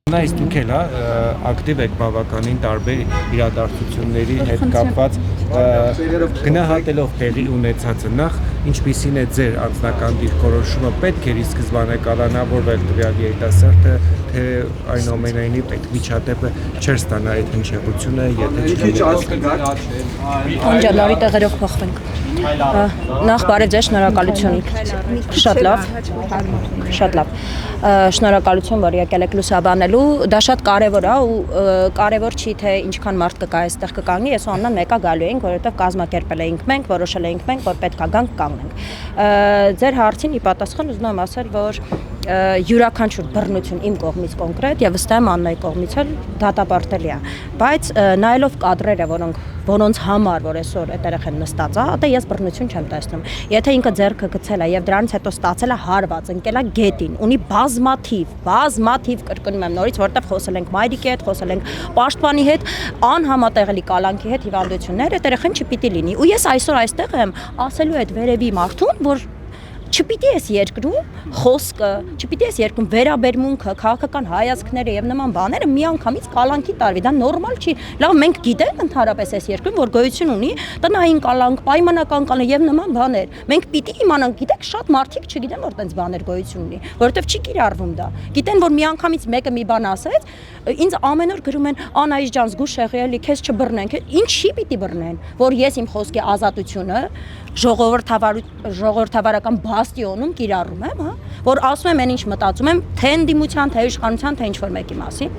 Նայս դուք էլ ակտիվ եք բավականին տարբեր իրադարձությունների հետ կապված գնահատելով տեղի ունեցածը նախ ինչպիսին է ձեր անձնական դիրքորոշումը պետք է ի սկզբանե կալանավորվել տվյալ երիտասարդը թե այնուամենայնիվ այդ միջադեպը չէր ստանա այդ հնչեղությունը եթե լավի տեղերով փոխվենք նախ բարև ձեզ շնորհակալություն շատ լավ շնորհակալություն որ եկել եք լուսաբանելու դա շատ կարևոր է ու կարևոր չի թե ինչքան մարդ կկա այստեղ կկանգնի ես ու Աննան մեկա գալու ենք որովհետև կազմակերպել էինք մենք որոշել էինք մենք որ պետք է գանք կանգնենք ձեր հարցին ի պատասխան ուզում եմ ասել որ յուրաքանչյուր բռնություն իմ կողմից կոնկրետ եւ վստահ եմ Աննայի կողմից էլ դատապարտելի է բայց նայելով կադրերը որոնց համար որ այսօր այդ երեխան նստած է դա ես բռնություն չեմ տեսնում եթե ինքը ձեռքը գցել է եւ դրանից հետո ստացել է հարված ընկել է գետին ունի բազմաթիվ կրկնում եմ նորից որտեղ խոսել ենք մայրիկի հետ խոսել ենք պաշտպանի հետ անհամատեղելի կալանքի հետ հիվանդություններ այդ երեխան չպիտի լինի ու ես այսօր այստեղ եմ ասելու այդ վերևի մարդուն որ չպիտի էս երկրում խոսքը, չպիտի էս երկրում վերաբերմունքը, քաղաքական հայացքները եւ նման բաները միանգամից կալանքի տարվի, դա նորմալ չի։ Լավ, մենք գիտենք ընդհանրապես էս երկրում, որ գոյություն ունի տնային կալանք, պայմանական կալանք եւ նման բաներ։ Մենք պիտի իմանանք, գիտեք, շատ մարդիկ չգիտեն, որ տենց բաներ գոյություն ունի, որովհետեւ չի կիրառվում դա։ Գիտեն, որ միանգամից մեկը մի բան ասեց, ինձ ամեն օր գրում են Անայիս ջան, զգուշ եղի էլի, քեզ չբռնենք։ Ինչի պիտի բռնեն, որ ես իմ խոսքի ազատությունը ժողովրդավարական բաստիոնում կիրառում եմ, հա, որ ասում եմ, այն ինչ մտածում եմ, թե ընդդիմության, թե իշխանության, թե ինչ-որ մեկի մասին։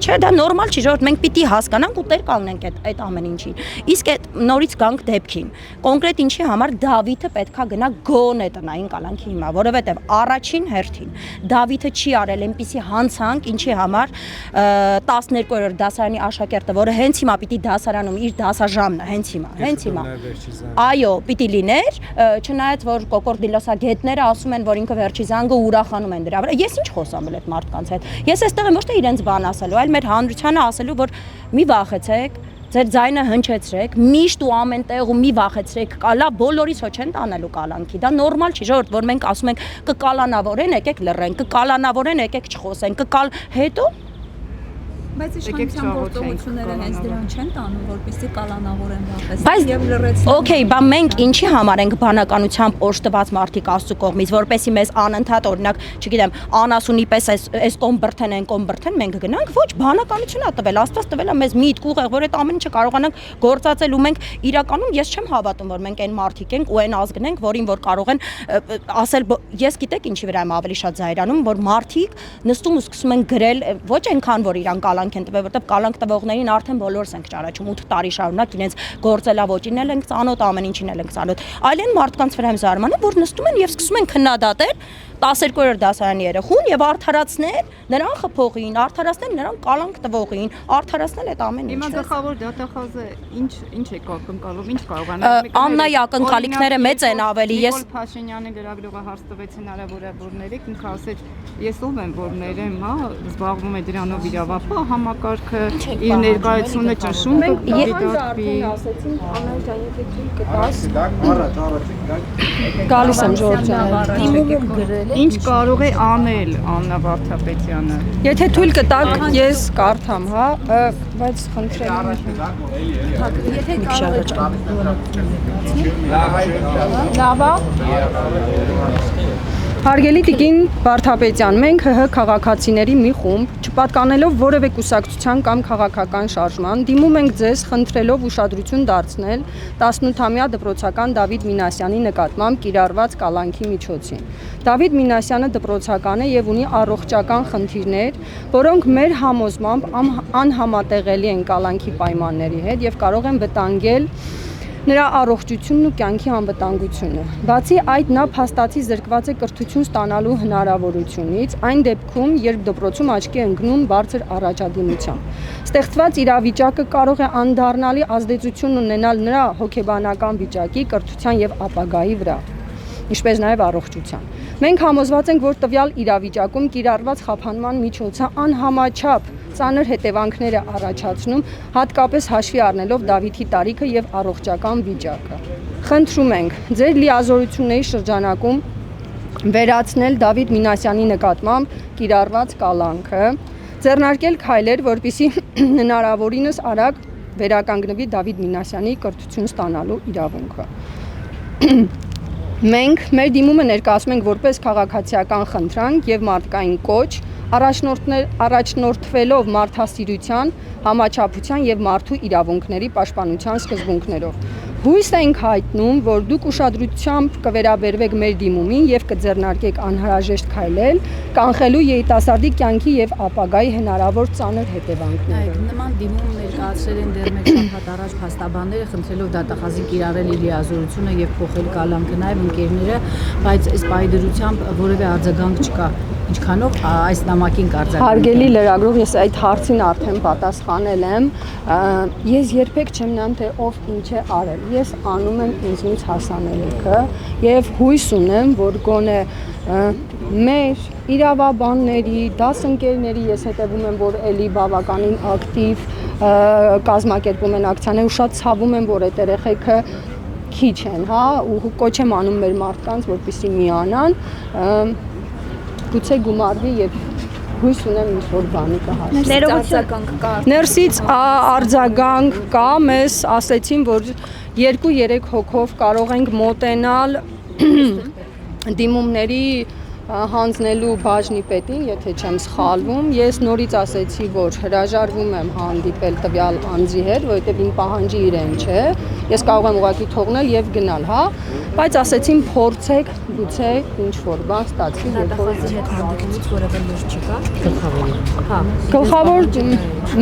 Չէ, դա նորմալ չի, ժողովուրդ, մենք պիտի հասկանանք ու տեր կանգնենք այդ ամեն ինչին։ Իսկ այդ նորից գանք դեպքին։ Կոնկրետ ինչի համար Դավիթը պետքա գնա գոնե տնային կալանքի հիմա, որովհետև առաջին հերթին Դավիթը չի արել այնպիսի հանցանք, ինչի համար 12-րդ դասարանի աշակերտը, որը հենց հիմա պիտի դասարանում իր դասաժամն է, հենց հիմա։ Այո, պիտի լիներ, չնայած որ կոկորդիլոսագետները ասում են, որ ինքը վերջի զանգը ուրախանում են դրա վրա։ Ես ինչ խոսամ այդ մարդկանց հետ։ Ես այստեղ եմ ոչ թե իրենց բան ասելու, այլ մեր հանրությանը ասելու, որ մի վախեցեք, ձեր ձայնը հնչեցրեք, միշտ ու ամեն տեղ ու մի վախեցրեք, կալա բոլորիս հո չեն տանելու կալանքի։ Դա նորմալ չի, ժողովուրդ, որ մենք ասում ենք կկալանավորեն, եկեք լռենք, կկալանավորեն, եկեք չխոսենք, հետո բայց իշխանության գործողությունները հենց դրան չեն տանում, որպեսզի կալանավորեն վախեցնեն եւ լռեցնեն։ Okay, բա մենք ինչի համար ենք բանականությամբ օժտված մարդիկ Աստծո կողմից, որպեսզի մեզ անընդհատ օրինակ, չգիտեմ, անասունի պես այս կողմ բրթեն, այն կողմ բրթեն, մենք գնանք, ոչ, բանականություն է տվել, Աստված տվել է մեզ միտք ուղեղ, որ այդ ամեն ինչը կարողանանք գործածել ու մենք իրականում ես չեմ հավատում, որ մենք այն մարդիկ ենք ու այն ազգն ենք, որին որ կարող են ասել, ես գիտեք ինչի վրա եմ ավելի շատ զայրանում, որ մարդիկ նստում ու սկսում են գրել, ոչ այնքան որ իրան կալանք են տվել, որտեղ կալանք տվողներին արդեն բոլորս ենք ճանաչում 8 տարի շարունակ իրենց գործելավոճին էլ ենք ծանոթ, ամեն ինչին էլ ենք ծանոթ։ Այլ այն մարդկանց վրա եմ զարմանում, որ նստում են եւ սկսում են քննադատել 12-րդ դասարանի երեխուն եւ արդարացնել նրան խփողին, արդարացնել նրան կալանք տվողին, արդարացնել այդ ամեն ինչը։ Հիմա գլխավոր դատախազը ինչ է ակնկալում, ինչ կարողանալ։ Աննայի ակնկալիքները մեծ են ավելի։ Ես Փաշինյանը գրագրողը հարց տվեց հնարավորությունների, ինքը ասեց, ես ով եմ որ ներեմ, հա, զբաղվում է դրանով իրավապահ համակարգը, իր ներկայությունը ճնշում կդիտարկվի։ Աննայի ջան, եթե թույլ կտաս, գալիս եմ Ժորժ ջան, դիմում գրել Ինչ կարող է անել Աննա Վարդապետյանը։ Եթե թույլ կտաք, ես կարդամ, հա, բայց խնդրեմ եմ։ Եթե կարող եք Հարգելի տիկին Վարդապետյան, մենք ՀՀ քաղաքացիների մի խումբ, չպատկանելով որևէ կուսակցության կամ քաղաքական շարժման, դիմում ենք ձեզ խնդրելով ուշադրություն դարձնել 18-ամյա դպրոցական Դավիթ Մինասյանի նկատմամբ կիրառված կալանքի միջոցին։ Դավիթ Մինասյանը դպրոցական է եւ ունի առողջական խնդիրներ, որոնք մեր համոզմամբ անհամատեղելի են կալանքի պայմանների հետ եւ կարող են վտանգել նրա առողջությունն ու կյանքի անվտանգությունը։ Բացի այդ, նա փաստացի զրկված է կրթություն ստանալու հնարավորությունից, այն դեպքում, երբ դպրոցում աչքի է ընկնում բարձր առաջադիմությամբ։ Ստեղծված իրավիճակը կարող է անդառնալի ազդեցություն ունենալ նրա հոգեբանական վիճակի, կրթության եւ ապագայի վրա, ինչպես նաև առողջության։ Մենք համոզված ենք, որ տվյալ իրավիճակում կիրառված խափանման միջոցը անհամաչափ ծանր հետևանքներ է առաջացնում, հատկապես հաշվի առնելով Դավիթի տարիքը եւ առողջական վիճակը։ Խնդրում ենք ձեր լիազորությունների շրջանակում վերացնել Դավիթ Մինասյանի նկատմամբ կիրառված կալանքը, ձեռնարկել քայլեր, որպեսզի հնարավորինս արագ վերականգնվի Դավիթ Մինասյանի կրթություն ստանալու իրավունքը։ Մենք մեր դիմումը ներկայացնում ենք որպես քաղաքացիական խնդրանք եւ մարդկային կոչ, առաջնորդվելով մարդասիրության, համաչափության եւ մարդու իրավունքների պաշտպանության սկզբունքներով։ Հույս ենք հայտնում, որ դուք ուշադրությամբ կվերաբերվեք մեր դիմումին եւ կձեռնարկեք անհրաժեշտ քայլեր, կանխելու երիտասարդի կյանքի եւ ապագայի հնարավոր ծանր հետևանքները։ Նման դիմում ներկայացրել են դեռ մեկ շաբաթ առաջ փաստաբանները, խնդրելով դատախազի կիրառել իր լիազորությունը եւ փոխել կալանքը նաեւ ընկերները, բայց այս պայդրությամբ որևէ արձագանք չկա։ Ինչքանով այս նամակին կարձակալել։ Հարգելի լրագրող, ես այդ հարցին արդեն պատասխանել եմ։ Ես երբեք չեմ նայում, թե ով ինչ է արել։ Ես անում եմ ինձ հասանելիքը եւ հույս ունեմ, որ գոնե մեր իրավաբանների, դասընկերների, ես հետևում եմ, որ էլի բավականին ակտիվ կազմակերպում են ակցիաներ ու շատ ցավում եմ, որ այդ երեխեքը քիչ են, հա, ու կոչ եմ անում մեր մարդկանց, որպեսզի միանան, գուցե գումարվի եւ հույս ունեմ ինչ-որ բանի կհասնի։ Ներսից արձագանք կա, մեզ ասեցին, որ 2-3 հոգով կարող ենք մոտենալ դիմումների հանձնելու բաժնի պետին, եթե չեմ սխալվում, ես նորից ասեցի, որ հրաժարվում եմ հանդիպել տվյալ անձի հետ, որովհետև իմ պահանջի իրեն չէ, ես կարող եմ ուղղակի թողնել եւ գնալ, հա, բայց ասեցին փորձեք, գուցե ինչ-որ բան ստացվի, Դատախազի հետ հանդիպումից որևէ լույս չկա։ Հա։ Գլխավոր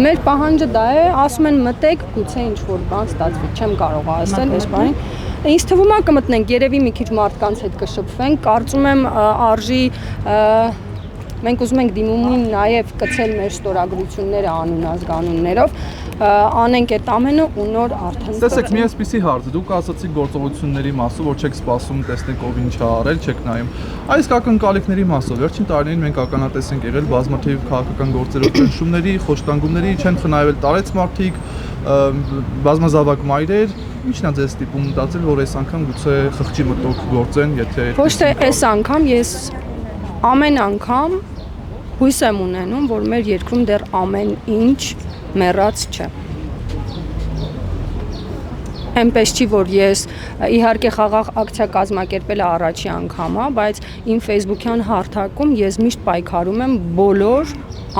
մեր պահանջը դա է, ասում են մտեք, գուցե ինչ-որ բան ստացվի, չեմ կարող ասել, այս բանին։ Ինձ թվում է կմտնենք, երևի մի քիչ մարդկանց հետ կշփվենք, կարծում եմ արժի մենք ուզում ենք դիմումին նաև կցել մեր ստորագրությունները անուն-ազգանուններով, անենք այդ ամենը ու նոր արդեն։ Տեսեք, մի այսպիսի հարց, դուք ասացիք գործողությունների մասով, որ չեք սպասում, տեսնեք ով ինչ է արել, չեք նայում։ Այս ակնկալիքների մասով վերջին տարիներին մենք ականատես ենք եղել բազմաթիվ քաղաքական գործերով ճնշումների, խոշտանգումների, չեն խնայվել տարեց մարդիկ, բազմազավակ մայրեր, ինչն է ձեզ ստիպում մտածել, որ այս անգամ գուցե խղճի մտոք գործեն, եթե ոչ թե այս անգամ, ես ամեն անգամ հույս եմ ունենում, որ մեր երկրում դեռ ամեն ինչ մեռած չէ։ Այնպես չի, որ ես իհարկե խաղաղ ակցիա կազմակերպել առաջի անգամ, բայց իմ Facebook-յան հարթակում ես միշտ պայքարում եմ բոլոր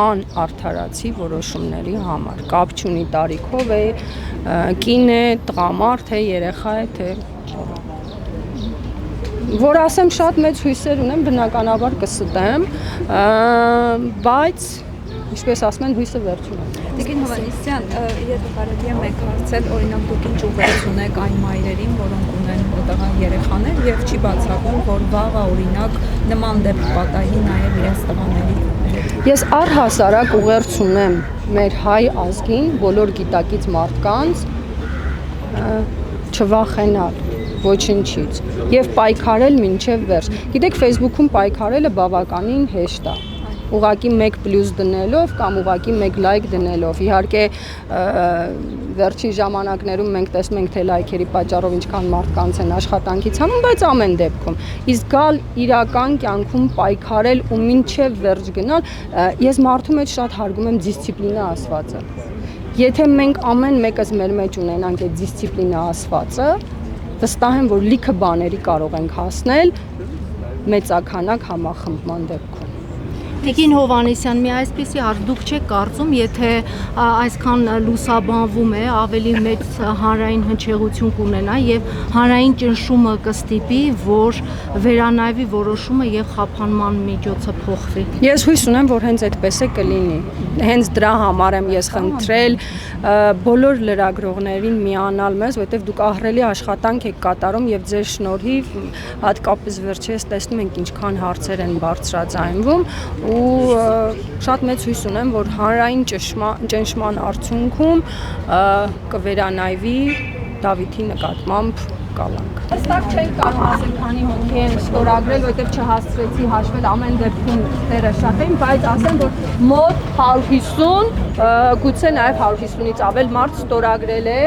անարդարացի որոշումների համար։ Կապ չունի տարիքով է, կին է, տղամարդ է, երեխա է, թե որ ասեմ շատ մեծ հույսեր ունեմ, բնականաբար կստեմ, բայց ինչպես ասում են, հույսը վերջում է։ Տիկին Հովհաննիսյան, եթե կարելի է մեկ հարցել, օրինակ դուք ինչ ուղերձ ունեք այն մայրերին, որոնք ունեն տղա երեխաներ եւ չի բացառվում, որ վաղը օրինակ նման դեպք պատահի նաեւ իրենց տղաների հետ։ Ես առհասարակ ուղերձ ունեմ մեր հայ ազգին, բոլոր գիտակից մարդկանց չվախենալ ոչնչից եւ պայքարել մինչեւ վերջ։ Գիտեք, Facebook-ում պայքարելը բավականին հեշտ է։ Ուղղակի 1+ դնելով կամ ուղղակի 1 լայք դնելով։ Իհարկե վերջին ժամանակներում մենք տեսնում ենք, թե լայքերի պատճառով ինչքան մարդկանց են աշխատանքից հանում, բայց ամեն դեպքում իսկ գալ իրական կյանքում պայքարել ու մինչև վերջ գնալ, ես մարդու մեջ շատ հարգում եմ դիսցիպլինա ասվածը։ Եթե մենք ամեն մեկս մեր մեջ ունենանք այդ դիսցիպլինա ասվածը, վստահ եմ, որ լիքը բաների կարող ենք հասնել մեծականակ համախմբման դեպքում։ Տիկին Հովհաննիսյան, մի այսպիսի հարց, դուք չեք կարծում, եթե այսքան լուսաբանվում է, ավելի մեծ հանրային հնչեղություն կունենա եւ հանրային ճնշումը կստիպի, որ վերանայվի որոշումը եւ խափանման միջոցը փոխվի։ Ես հույս ունեմ, որ հենց այդպես է կլինի։ Հենց դրա համար եմ ես խնդրել բոլոր լրագրողներին միանալ մեզ, որովհետեւ դուք ահռելի աշխատանք եք կատարում եւ ձեր շնորհիվ հատկապես վերջերս տեսնում ենք ինչքան հարցեր են բարձրաձայնվում ու շատ մեծ հույս ունեմ, որ հանրային ճնշման արդյունքում կվերանայվի Դավիթի նկատմամբ կալանք։ Հստակ չենք կարող ասել, քանի հոգի են ստորագրել, որովհետև չհասցրեցի հաշվել ամեն դեպքում տերը շատ են, բայց ասեմ, որ մոտ 150, գուցե նաև 150-ից ավել մարդ ստորագրել է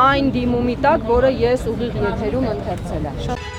այն դիմումի տակ, որը ես ուղիղ եթերում ընթերցել եմ։